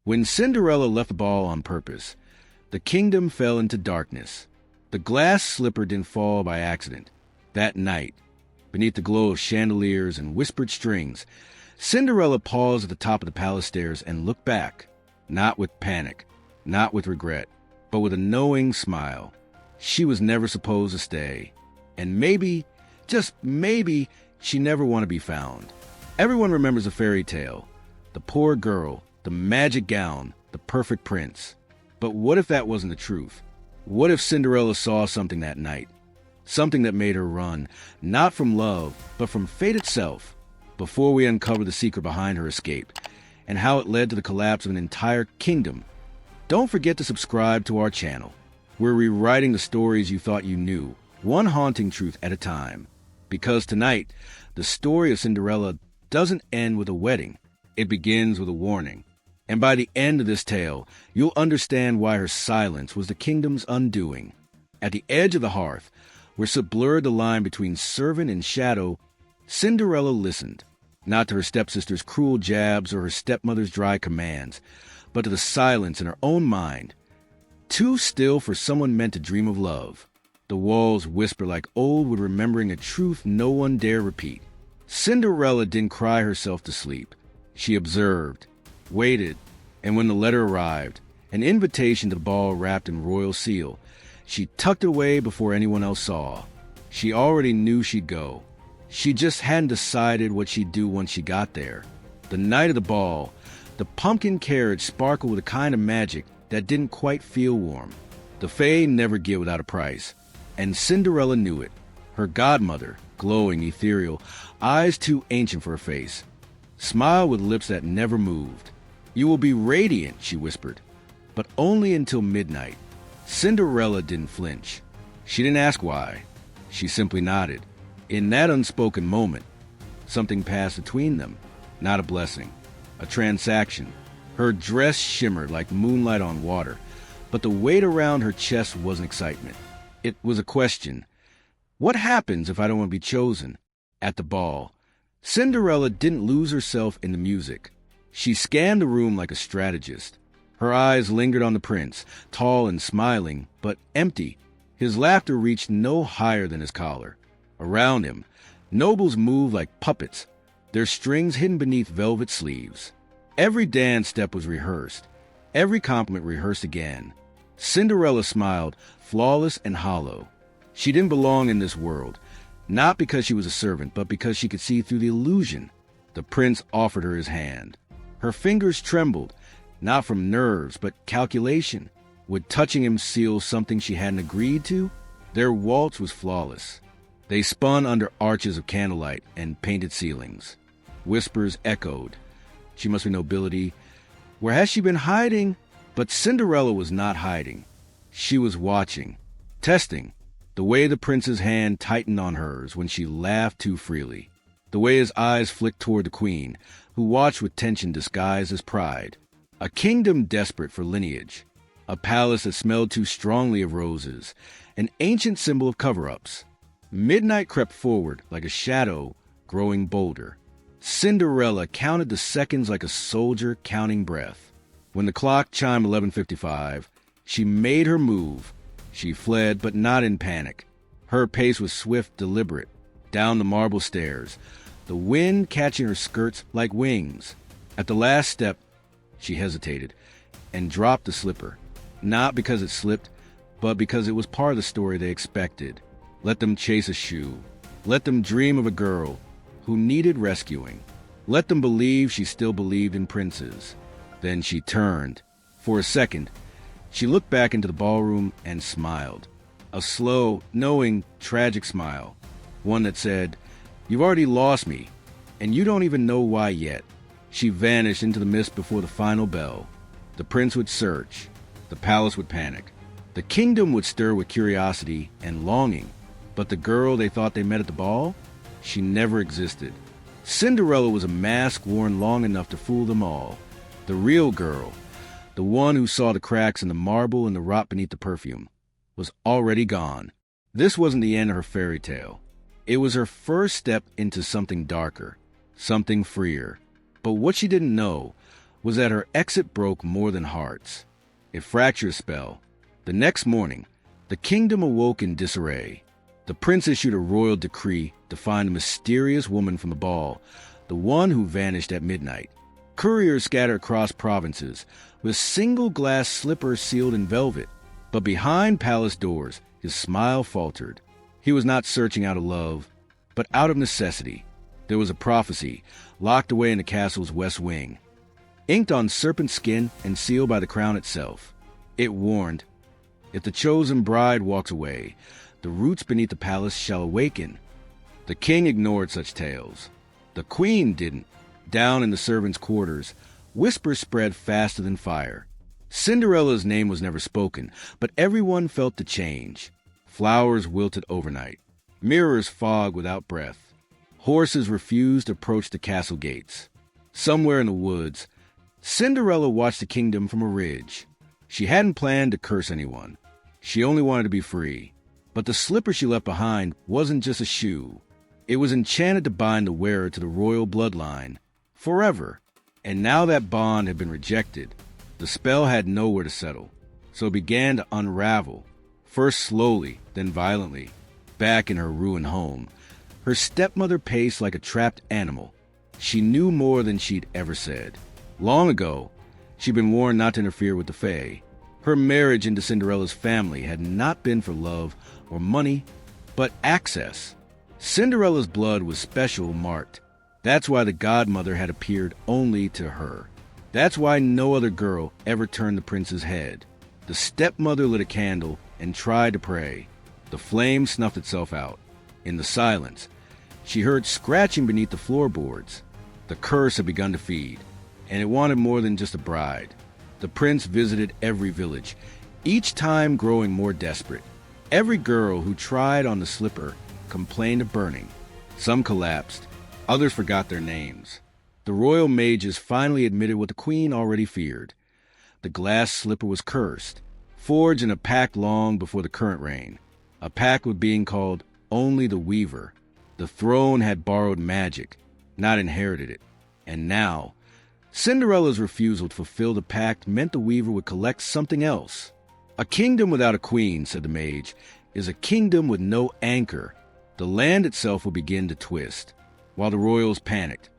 When Cinderella left the ball on purpose, the kingdom fell into darkness. The glass slipper didn't fall by accident. That night, beneath the glow of chandeliers and whispered strings, Cinderella paused at the top of the palace stairs and looked back, not with panic, not with regret, but with a knowing smile. She was never supposed to stay. And maybe, just maybe, she never want to be found. Everyone remembers a fairy tale. The poor girl, the magic gown, the perfect prince. But what if that wasn't the truth? What if Cinderella saw something that night? Something that made her run, not from love, but from fate itself, before we uncover the secret behind her escape, and how it led to the collapse of an entire kingdom. Don't forget to subscribe to our channel. We're rewriting the stories you thought you knew, one haunting truth at a time. Because tonight, the story of Cinderella doesn't end with a wedding. It begins with a warning. And by the end of this tale, you'll understand why her silence was the kingdom's undoing. At the edge of the hearth, where it blurred the line between servant and shadow, Cinderella listened, not to her stepsister's cruel jabs or her stepmother's dry commands, but to the silence in her own mind. Too still for someone meant to dream of love. The walls whisper like old with remembering a truth no one dare repeat. Cinderella didn't cry herself to sleep. She observed, waited, and when the letter arrived, an invitation to the ball wrapped in royal seal, she tucked it away before anyone else saw. She already knew she'd go. She just hadn't decided what she'd do once she got there. The night of the ball, the pumpkin carriage sparkled with a kind of magic that didn't quite feel warm. The fae never give without a price, and Cinderella knew it. Her godmother, glowing, ethereal, eyes too ancient for her face, smiled with lips that never moved. "You will be radiant," she whispered, but only until midnight. Cinderella didn't flinch. She didn't ask why. She simply nodded. In that unspoken moment, something passed between them, not a blessing, a transaction. Her dress shimmered like moonlight on water, but the weight around her chest wasn't excitement. It was a question. What happens if I don't want to be chosen? At the ball, Cinderella didn't lose herself in the music. She scanned the room like a strategist. Her eyes lingered on the prince, tall and smiling, but empty. His laughter reached no higher than his collar. Around him, nobles moved like puppets, their strings hidden beneath velvet sleeves. Every dance step was rehearsed, every compliment rehearsed again. Cinderella smiled, flawless and hollow. She didn't belong in this world, not because she was a servant, but because she could see through the illusion. The prince offered her his hand. Her fingers trembled, not from nerves, but calculation. Would touching him seal something she hadn't agreed to? Their waltz was flawless. They spun under arches of candlelight and painted ceilings. Whispers echoed. She must be nobility. Where has she been hiding? But Cinderella was not hiding. She was watching, testing, the way the prince's hand tightened on hers when she laughed too freely, the way his eyes flicked toward the queen, who watched with tension disguised as pride. A kingdom desperate for lineage, a palace that smelled too strongly of roses, an ancient symbol of cover-ups. Midnight crept forward like a shadow growing bolder. Cinderella counted the seconds like a soldier counting breath. When the clock chimed 11:55, she made her move. She fled, but not in panic. Her pace was swift, deliberate, down the marble stairs, the wind catching her skirts like wings. At the last step, she hesitated and dropped the slipper, not because it slipped, but because it was part of the story they expected. Let them chase a shoe. Let them dream of a girl who needed rescuing. Let them believe she still believed in princes. Then she turned. For a second, she looked back into the ballroom and smiled. A slow, knowing, tragic smile. One that said, "You've already lost me, and you don't even know why yet." She vanished into the mist before the final bell. The prince would search. The palace would panic. The kingdom would stir with curiosity and longing. But the girl they thought they met at the ball? She never existed. Cinderella was a mask worn long enough to fool them all. The real girl, the one who saw the cracks in the marble and the rot beneath the perfume, was already gone. This wasn't the end of her fairy tale. It was her first step into something darker, something freer. But what she didn't know was that her exit broke more than hearts. It fractured a spell. The next morning, the kingdom awoke in disarray. The prince issued a royal decree to find a mysterious woman from the ball, the one who vanished at midnight. Couriers scattered across provinces, with single glass slippers sealed in velvet. But behind palace doors, his smile faltered. He was not searching out of love, but out of necessity. There was a prophecy, locked away in the castle's west wing, inked on serpent skin and sealed by the crown itself. It warned, if the chosen bride walks away, the roots beneath the palace shall awaken. The king ignored such tales. The queen didn't. Down in the servants' quarters, whispers spread faster than fire. Cinderella's name was never spoken, but everyone felt the change. Flowers wilted overnight. Mirrors fogged without breath. Horses refused to approach the castle gates. Somewhere in the woods, Cinderella watched the kingdom from a ridge. She hadn't planned to curse anyone. She only wanted to be free. But the slipper she left behind wasn't just a shoe. It was enchanted to bind the wearer to the royal bloodline forever. And now that bond had been rejected, the spell had nowhere to settle. So it began to unravel, first slowly, then violently. Back in her ruined home, her stepmother paced like a trapped animal. She knew more than she'd ever said. Long ago, she'd been warned not to interfere with the Fae. Her marriage into Cinderella's family had not been for love or money, but access. Cinderella's blood was special marked. That's why the godmother had appeared only to her. That's why no other girl ever turned the prince's head. The stepmother lit a candle and tried to pray. The flame snuffed itself out. In the silence, she heard scratching beneath the floorboards. The curse had begun to feed, and it wanted more than just a bride. The prince visited every village, each time growing more desperate. Every girl who tried on the slipper complained of burning. Some collapsed. Others forgot their names. The royal mages finally admitted what the queen already feared. The glass slipper was cursed, forged in a pact long before the current reign. A pact with being called only the Weaver. The throne had borrowed magic, not inherited it. And now, Cinderella's refusal to fulfill the pact meant the Weaver would collect something else. A kingdom without a queen, said the mage, is a kingdom with no anchor. The land itself will begin to twist. While the royals panicked,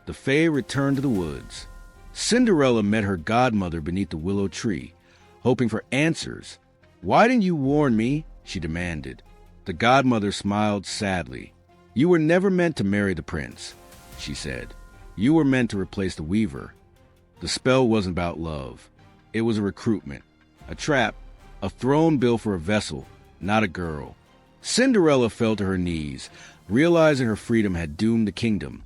the Fae returned to the woods. Cinderella met her godmother beneath the willow tree, hoping for answers. "Why didn't you warn me?" she demanded. The godmother smiled sadly. "You were never meant to marry the prince," she said. "You were meant to replace the Weaver." The spell wasn't about love. It was a recruitment, a trap, a throne built for a vessel, not a girl. Cinderella fell to her knees, realizing her freedom had doomed the kingdom.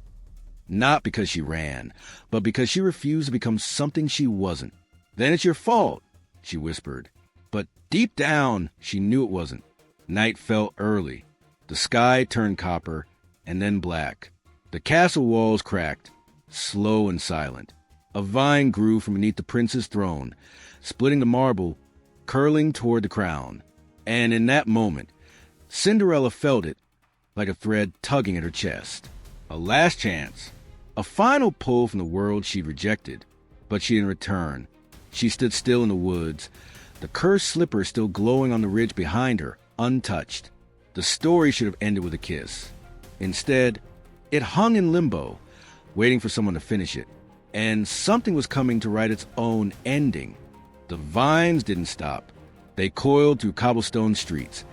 Not because she ran, but because she refused to become something she wasn't. "Then it's your fault," she whispered. But deep down, she knew it wasn't. Night fell early. The sky turned copper, and then black. The castle walls cracked, slow and silent. A vine grew from beneath the prince's throne, splitting the marble, curling toward the crown. And in that moment, Cinderella felt it, like a thread tugging at her chest. A last chance. A final pull from the world she'd rejected. But she didn't return. She stood still in the woods, the cursed slipper still glowing on the ridge behind her, untouched. The story should have ended with a kiss. Instead, it hung in limbo, waiting for someone to finish it. And something was coming to write its own ending. The vines didn't stop. They coiled through cobblestone streets,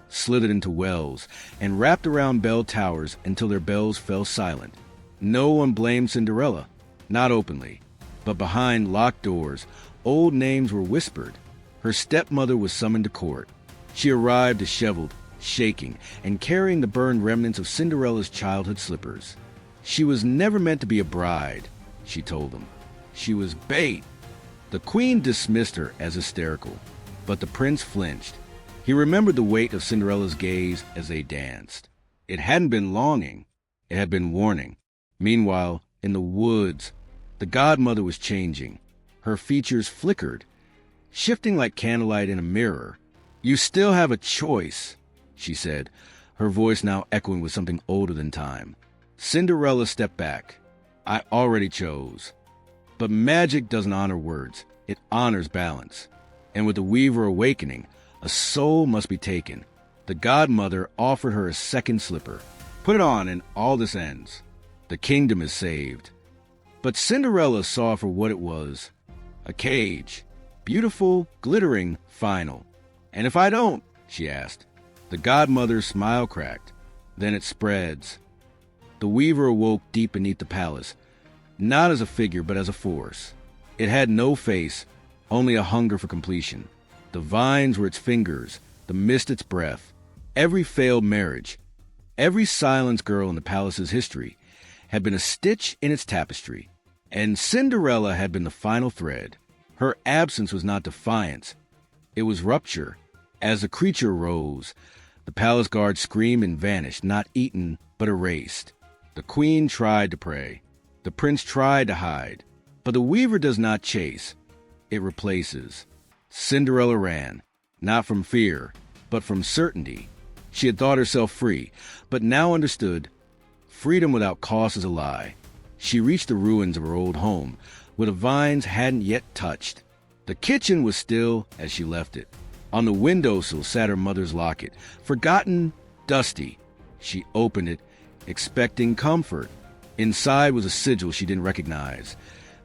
slithered into wells, and wrapped around bell towers until their bells fell silent. No one blamed Cinderella, not openly. But behind locked doors, old names were whispered. Her stepmother was summoned to court. She arrived disheveled, shaking, and carrying the burned remnants of Cinderella's childhood slippers. She was never meant to be a bride, she told them. She was bait. The queen dismissed her as hysterical, but the prince flinched. He remembered the weight of Cinderella's gaze as they danced. It hadn't been longing. It had been warning. Meanwhile, in the woods, the godmother was changing. Her features flickered, shifting like candlelight in a mirror. "You still have a choice," she said, her voice now echoing with something older than time. Cinderella stepped back. "I already chose." But magic doesn't honor words. It honors balance. And with the weaver awakening, a soul must be taken. The godmother offered her a second slipper. Put it on and all this ends. The kingdom is saved. But Cinderella saw for what it was. A cage. Beautiful, glittering, final. And if I don't? She asked. The godmother's smile cracked. Then it spreads. The weaver awoke deep beneath the palace, not as a figure but as a force. It had no face, only a hunger for completion. The vines were its fingers, the mist its breath. Every failed marriage, every silenced girl in the palace's history had been a stitch in its tapestry. And Cinderella had been the final thread. Her absence was not defiance. It was rupture. As the creature rose, the palace guard screamed and vanished, not eaten, but erased. The queen tried to pray. The prince tried to hide. But the weaver does not chase. It replaces. Cinderella ran, not from fear, but from certainty. She had thought herself free, but now understood freedom without cost is a lie. She reached the ruins of her old home, where the vines hadn't yet touched. The kitchen was still as she left it. On the windowsill sat her mother's locket, forgotten, dusty. She opened it, expecting comfort. Inside was a sigil she didn't recognize.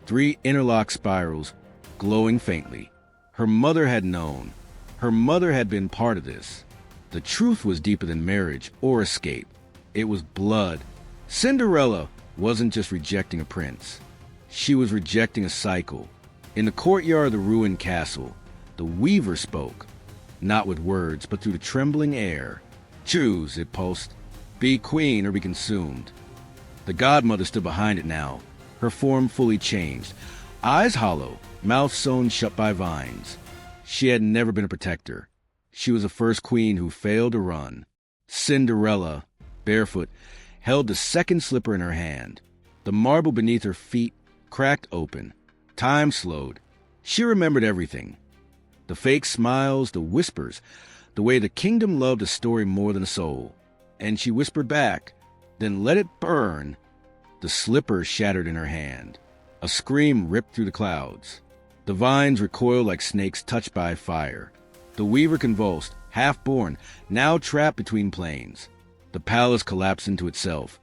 3 interlocked spirals, glowing faintly. Her mother had known. Her mother had been part of this. The truth was deeper than marriage or escape. It was blood. Cinderella wasn't just rejecting a prince. She was rejecting a cycle. In the courtyard of the ruined castle, the weaver spoke, not with words, but through the trembling air. Choose, it pulsed. Be queen or be consumed. The godmother stood behind it now, her form fully changed, eyes hollow, mouth sewn shut by vines. She had never been a protector. She was the first queen who failed to run. Cinderella, barefoot, held the second slipper in her hand. The marble beneath her feet cracked open. Time slowed. She remembered everything. The fake smiles, the whispers, the way the kingdom loved a story more than a soul. And she whispered back, "Then let it burn." The slipper shattered in her hand. A scream ripped through the clouds. The vines recoiled like snakes touched by fire. The weaver convulsed, half-born, now trapped between planes. The palace collapsed into itself,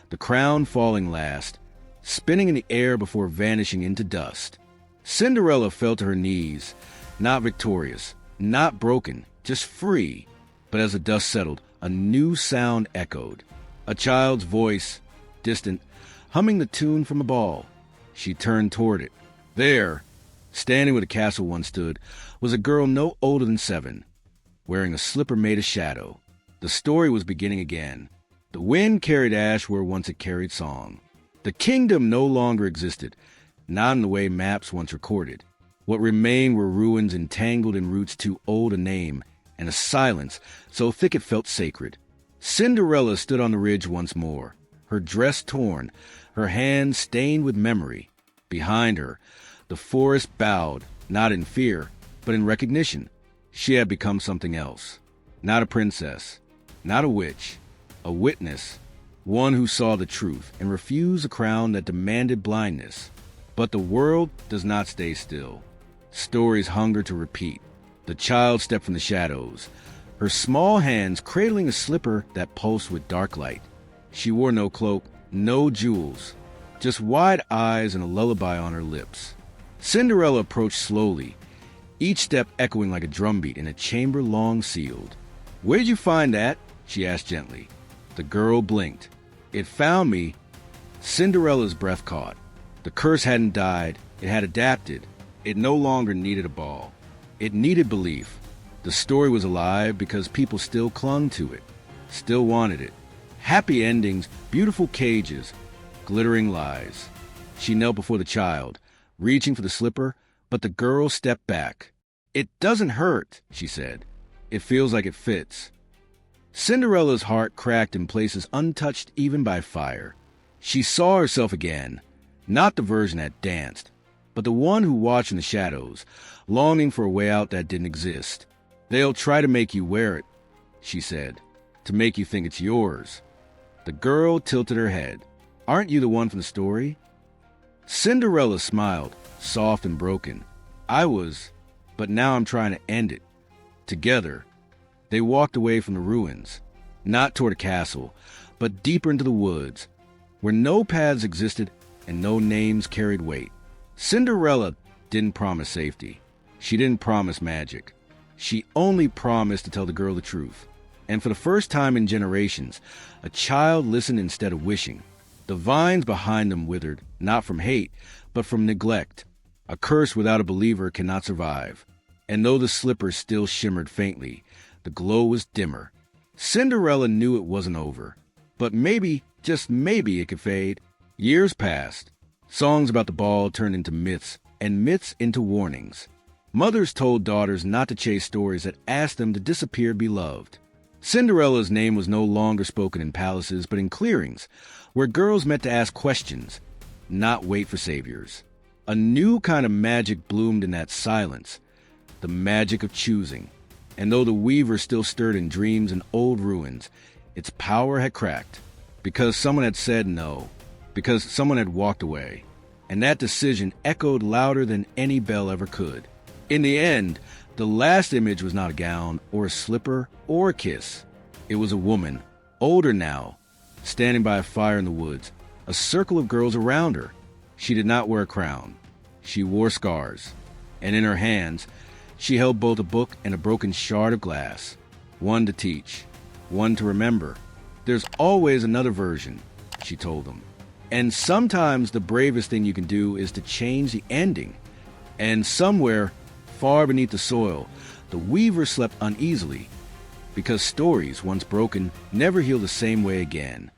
the crown falling last, spinning in the air before vanishing into dust. Cinderella fell to her knees, not victorious, not broken, just free. But as the dust settled, a new sound echoed. A child's voice, distant, humming the tune from a ball. She turned toward it. There, standing where the castle once stood, was a girl no older than 7, wearing a slipper made of shadow. The story was beginning again. The wind carried ash where once it carried song. The kingdom no longer existed, not in the way maps once recorded. What remained were ruins entangled in roots too old to name, and a silence so thick it felt sacred. Cinderella stood on the ridge once more, her dress torn, her hands stained with memory. Behind her, the forest bowed, not in fear, but in recognition. She had become something else. Not a princess, not a witch, a witness, one who saw the truth and refused a crown that demanded blindness. But the world does not stay still. Stories hunger to repeat. The child stepped from the shadows, her small hands cradling a slipper that pulsed with dark light. She wore no cloak, no jewels, just wide eyes and a lullaby on her lips. Cinderella approached slowly, each step echoing like a drumbeat in a chamber long sealed. "Where'd you find that?" she asked gently. The girl blinked. "It found me." Cinderella's breath caught. The curse hadn't died. It had adapted. It no longer needed a ball. It needed belief. The story was alive because people still clung to it, still wanted it. Happy endings, beautiful cages, glittering lies. She knelt before the child, reaching for the slipper, but the girl stepped back. "It doesn't hurt," she said. "It feels like it fits." Cinderella's heart cracked in places untouched even by fire. She saw herself again, not the version that danced, but the one who watched in the shadows, longing for a way out that didn't exist. "They'll try to make you wear it," she said, "to make you think it's yours." The girl tilted her head. "Aren't you the one from the story?" Cinderella smiled, soft and broken. But now I'm trying to end it. Together, they walked away from the ruins, not toward a castle, but deeper into the woods, where no paths existed and no names carried weight. Cinderella didn't promise safety. She didn't promise magic. She only promised to tell the girl the truth. And for the first time in generations, a child listened instead of wishing. The vines behind them withered, not from hate, but from neglect. A curse without a believer cannot survive. And though the slippers still shimmered faintly, the glow was dimmer. Cinderella knew it wasn't over. But maybe, just maybe, it could fade. Years passed. Songs about the ball turned into myths, and myths into warnings. Mothers told daughters not to chase stories that asked them to disappear beloved. Cinderella's name was no longer spoken in palaces, but in clearings, where girls met to ask questions, not wait for saviors. A new kind of magic bloomed in that silence, the magic of choosing. And though the weaver still stirred in dreams and old ruins, its power had cracked, because someone had said no, because someone had walked away, and that decision echoed louder than any bell ever could. In the end, the last image was not a gown, or a slipper, or a kiss. It was a woman, older now, standing by a fire in the woods, a circle of girls around her. She did not wear a crown. She wore scars, and in her hands, she held both a book and a broken shard of glass, one to teach, one to remember. There's always another version, she told them. And sometimes the bravest thing you can do is to change the ending. And somewhere, far beneath the soil, the weaver slept uneasily, because stories, once broken, never heal the same way again.